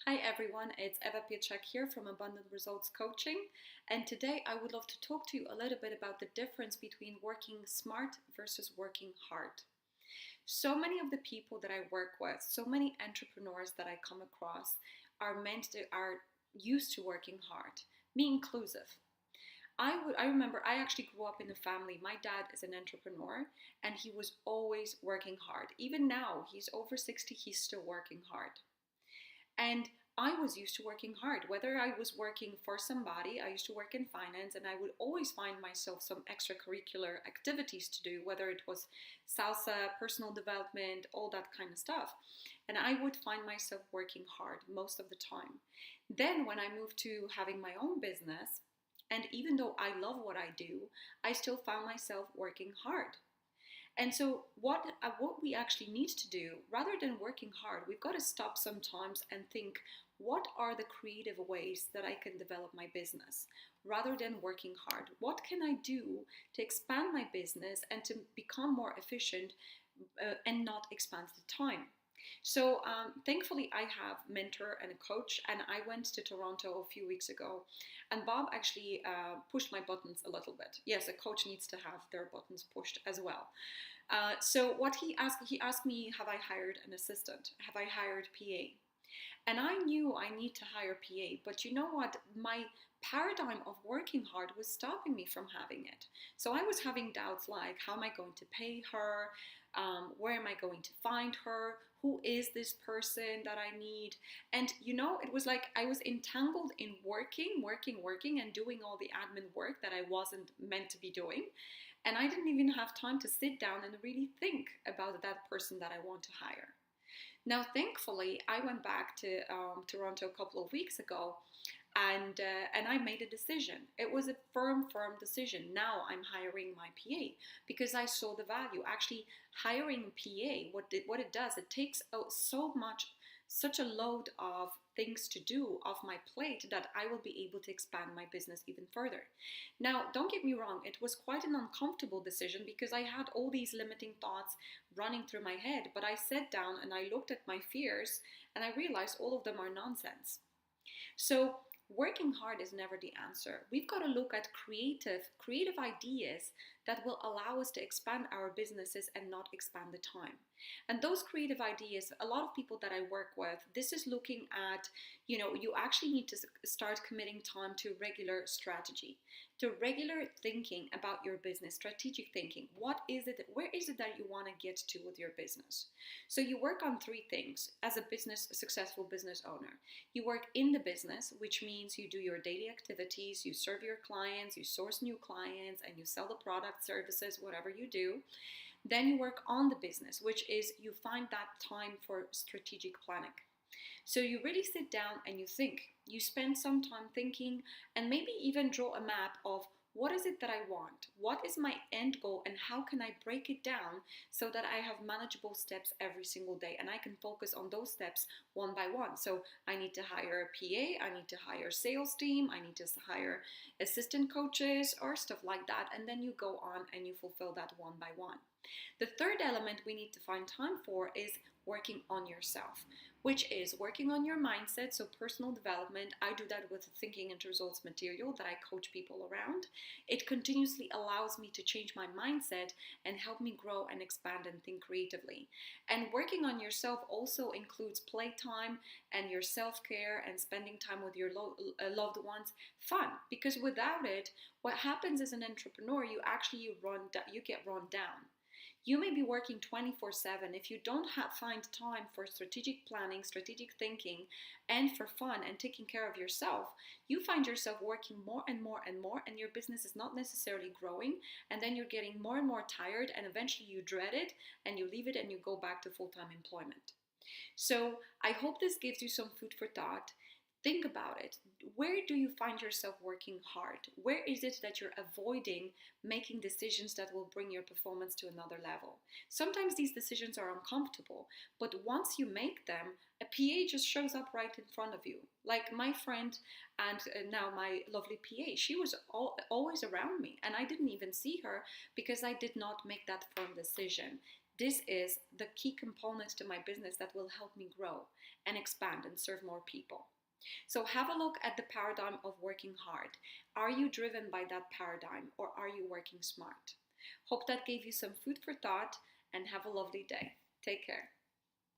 Hi everyone, it's Eva Pieczak here from Abundant Results Coaching, and today I would love to talk to you a little bit about the difference between working smart versus working hard. So many of the people that I work with, so many entrepreneurs that I come across are used to working hard, me inclusive. I remember I actually grew up in a family. My dad is an entrepreneur and he was always working hard. Even now, he's over 60, he's still working hard. And I was used to working hard. Whether I was working for somebody, I used to work in finance, and I would always find myself some extracurricular activities to do, whether it was salsa, personal development, all that kind of stuff. And I would find myself working hard most of the time. Then, when I moved to having my own business, and even though I love what I do, I still found myself working hard. And so, what we actually need to do, rather than working hard, we've got to stop sometimes and think, what are the creative ways that I can develop my business, rather than working hard? What can I do to expand my business and to become more efficient and not expand the time? So, thankfully, I have a mentor and a coach, and I went to Toronto a few weeks ago, and Bob actually pushed my buttons a little bit. Yes, a coach needs to have their buttons pushed as well. So what he asked me, have I hired an assistant? Have I hired PA? And I knew I need to hire PA, but you know what? My paradigm of working hard was stopping me from having it. So I was having doubts like, how am I going to pay her? Where am I going to find her? Who is this person that I need? And it was like I was entangled in working, and doing all the admin work that I wasn't meant to be doing. And I didn't even have time to sit down and really think about that person that I want to hire. Now, thankfully, I went back to Toronto a couple of weeks ago, and I made a decision. It was a firm decision. Now I'm hiring my PA because I saw the value. Actually, hiring a PA, what it does, it takes such a load of things to do off my plate that I will be able to expand my business even further. Now, don't get me wrong, it was quite an uncomfortable decision because I had all these limiting thoughts running through my head, but I sat down and I looked at my fears and I realized all of them are nonsense. So, working hard is never the answer. We've got to look at creative ideas that will allow us to expand our businesses and not expand the time. And those creative ideas, a lot of people that I work with, this is looking at, you actually need to start committing time to regular strategy, to regular thinking about your business, strategic thinking. Where is it that you want to get to with your business? So you work on three things as a successful business owner. You work in the business, which means you do your daily activities, you serve your clients, you source new clients, and you sell the product, services, whatever you do. Then you work on the business, which is you find that time for strategic planning. So you really sit down and you think. You spend some time thinking and maybe even draw a map of what is it that I want? What is my end goal and how can I break it down so that I have manageable steps every single day and I can focus on those steps one by one. So I need to hire a PA, I need to hire a sales team, I need to hire assistant coaches or stuff like that. And then you go on and you fulfill that one by one. The third element we need to find time for is working on yourself, which is working on your mindset. So personal development, I do that with the Thinking into Results material that I coach people around. It continuously allows me to change my mindset and help me grow and expand and think creatively. And working on yourself also includes playtime and your self-care and spending time with your loved ones. Fun, because without it, what happens as an entrepreneur, you get run down. You may be working 24/7. If you don't find time for strategic planning, strategic thinking, and for fun and taking care of yourself, you find yourself working more and more and more, and your business is not necessarily growing. And then you're getting more and more tired, and eventually you dread it and you leave it and you go back to full-time employment. So I hope this gives you some food for thought. Think about it. Where do you find yourself working hard? Where is it that you're avoiding making decisions that will bring your performance to another level? Sometimes these decisions are uncomfortable, but once you make them, a PA just shows up right in front of you. Like my friend and now my lovely PA, she was always around me and I didn't even see her because I did not make that firm decision. this is the key component to my business that will help me grow and expand and serve more people. So have a look at the paradigm of working hard. Are you driven by that paradigm, or are you working smart? Hope that gave you some food for thought, and have a lovely day. Take care.